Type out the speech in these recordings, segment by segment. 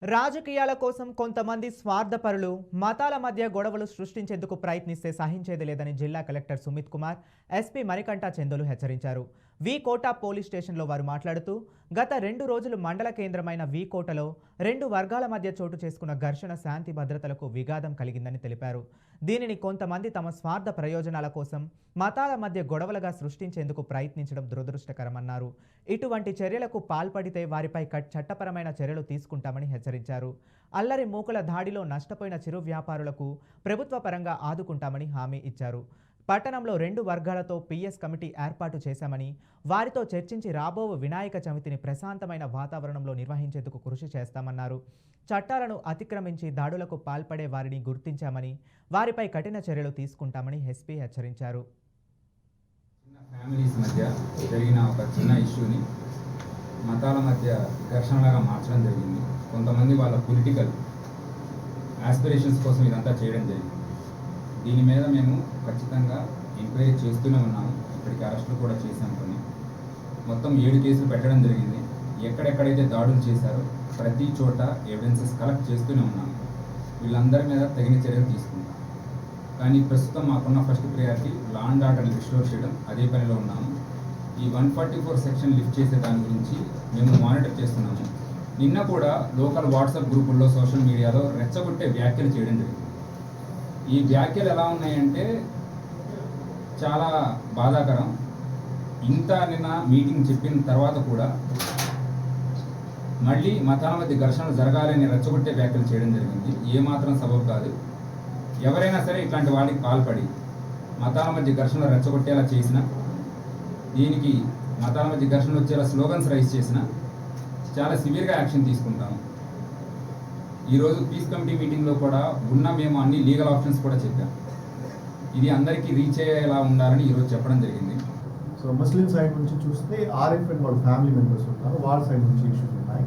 రాజకీయాల కోసం కొంతమంది స్వార్థపరులు మతాల మధ్య గొడవలు సృష్టించేందుకు ప్రయత్నిస్తే సహించేది లేదని జిల్లా కలెక్టర్ సుమిత్ కుమార్, ఎస్పీ మణికంఠ చందులు హెచ్చరించారు. కోట పోలీస్ స్టేషన్లో వారు మాట్లాడుతూ గత 2 రోజులు మండల కేంద్రమైన కోటలో 2 వర్గాల మధ్య చోటు చేసుకున్న ఘర్షణ శాంతి భద్రతలకు విఘాతం కలిగిందని తెలిపారు. దీనిని కొంతమంది తమ స్వార్థ ప్రయోజనాల కోసం మతాల మధ్య గొడవలుగా సృష్టించేందుకు ప్రయత్నించడం దురదృష్టకరమన్నారు. ఇటువంటి చర్యలకు పాల్పడితే వారిపై చట్టపరమైన చర్యలు తీసుకుంటామని హెచ్చరించారు. అల్లరి మూకల దాడిలో నష్టపోయిన చిరు వ్యాపారులకు ప్రభుత్వ పరంగా ఆదుకుంటామని హామీ ఇచ్చారు. పట్టణంలో 2 వర్గాలతో పిఎస్ కమిటీ ఏర్పాటు చేశామని, వారితో చర్చించి రాబో వినాయక చవితిని ప్రశాంతమైన వాతావరణంలో నిర్వహించేందుకు కృషి చేస్తామన్నారు. చట్టాలను అతిక్రమించి దాడులకు పాల్పడే వారిని గుర్తించామని, వారిపై కఠిన చర్యలు తీసుకుంటామని ఎస్పీ హెచ్చరించారు. ఫ్యామిలీస్ మధ్య జరిగిన ఒక చిన్న ఇష్యూని మతాల మధ్య ఘర్షణలాగా మార్చడం జరిగింది. కొంతమంది వాళ్ళ పొలిటికల్ ఆస్పిరేషన్స్ కోసం ఇదంతా చేయడం జరిగింది. దీని మీద మేము ఖచ్చితంగా ఎంక్వైరీ చేస్తూనే ఉన్నాము. ఇప్పటికి అరెస్టులు కూడా చేసాం. కొన్ని మొత్తం 7 కేసులు పెట్టడం జరిగింది. ఎక్కడెక్కడైతే దాడులు చేశారో ప్రతి చోట ఎవిడెన్సెస్ కలెక్ట్ చేస్తూనే ఉన్నాము. వీళ్ళందరి మీద తగిన చర్యలు తీసుకుంటాం. కానీ ప్రస్తుతం మాకున్న first priority law and order restore చేయడం. అదే పనిలో ఉన్నాము. ఈ 144 సెక్షన్ లిఫ్ట్ చేసే దాని గురించి మేము మానిటర్ చేస్తున్నాము. నిన్న కూడా లోకల్ వాట్సాప్ గ్రూపుల్లో, సోషల్ మీడియాలో రెచ్చగొట్టే వ్యాఖ్యలు చేయడం జరిగింది. ఈ వ్యాఖ్యలు ఎలా ఉన్నాయంటే చాలా బాధాకరం. నిన్న మీటింగ్ చెప్పిన తర్వాత కూడా మళ్ళీ మతాల మధ్య ఘర్షణలు జరగాలని రెచ్చగొట్టే వ్యాఖ్యలు చేయడం జరిగింది. ఏమాత్రం సబబు కాదు. ఎవరైనా సరే ఇట్లాంటి వాటికి పాల్పడి మతాల మధ్య ఘర్షణలు రెచ్చగొట్టేలా చేసినా, దీనికి మతాల మధ్య ఘర్షణలు వచ్చేలా స్లోగన్స్ రైజ్ చేసినా చాలా సివియర్గా యాక్షన్ తీసుకుంటాము. ఈరోజు పీస్ కమిటీ మీటింగ్లో కూడా మేము అన్ని లీగల్ ఆప్షన్స్ కూడా చెప్పాం. ఇది అందరికీ రీచ్ అయ్యేలా ఉండాలని ఈరోజు చెప్పడం జరిగింది. సో ముస్లిం సైడ్ నుంచి చూస్తే ఆర్ఎఫ్ అండ్ వాళ్ళ ఫ్యామిలీ మెంబర్స్ ఉంటారు, వాళ్ళ సైడ్ నుంచి ఇష్యూస్ ఉన్నాయి.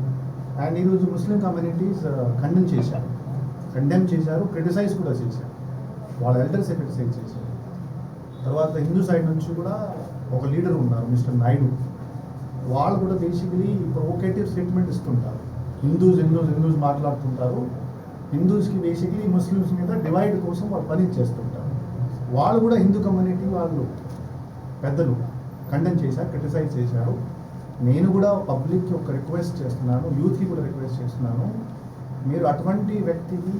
అండ్ ఈరోజు ముస్లిం కమ్యూనిటీస్ కండెమ్ చేశారు, క్రిటిసైజ్ కూడా చేశారు. వాళ్ళ ఎల్డర్స్ క్రిటిసైజ్ చేశారు. తర్వాత హిందూ సైడ్ నుంచి కూడా ఒక లీడర్ ఉన్నారు, మిస్టర్ నాయుడు. వాళ్ళు కూడా బేసికలీ ప్రొవోకేటివ్ స్టేట్మెంట్ ఇస్తుంటారు. హిందూస్ మాట్లాడుతుంటారు. హిందూస్కి బేసికలీ ముస్లిమ్స్ మీద డివైడ్ కోసం వాళ్ళు పని చేస్తుంటారు. వాళ్ళు కూడా హిందూ కమ్యూనిటీ వాళ్ళు పెద్దలు కండెమ్ చేశారు, క్రిటిసైజ్ చేశారు. నేను కూడా పబ్లిక్కి ఒక రిక్వెస్ట్ చేస్తున్నాను, యూత్కి కూడా రిక్వెస్ట్ చేస్తున్నాను. మీరు అటువంటి వ్యక్తికి,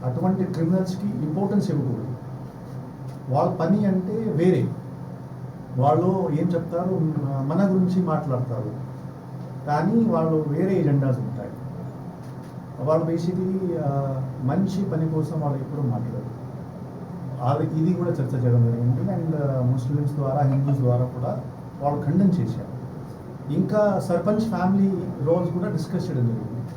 అటువంటి క్రిమినల్స్కి ఇంపార్టెన్స్ ఇవ్వకూడదు. వాళ్ళ పని అంటే వేరే. వాళ్ళు ఏం చెప్తారు, మన గురించి మాట్లాడతారు, కానీ వాళ్ళు వేరే ఎజెండాస్ ఉంటాయి. వాళ్ళు బేసికలీ మంచి పని కోసం వాళ్ళు ఎప్పుడూ మాట్లాడరు. ఇది కూడా చర్చ చేయడం జరిగింది. అండ్ ముస్లిమ్స్ ద్వారా, హిందూస్ ద్వారా కూడా వాళ్ళు ఖండన చేశారు. ఇంకా సర్పంచ్ ఫ్యామిలీ రోల్స్ కూడా డిస్కస్ చేయడం జరిగింది.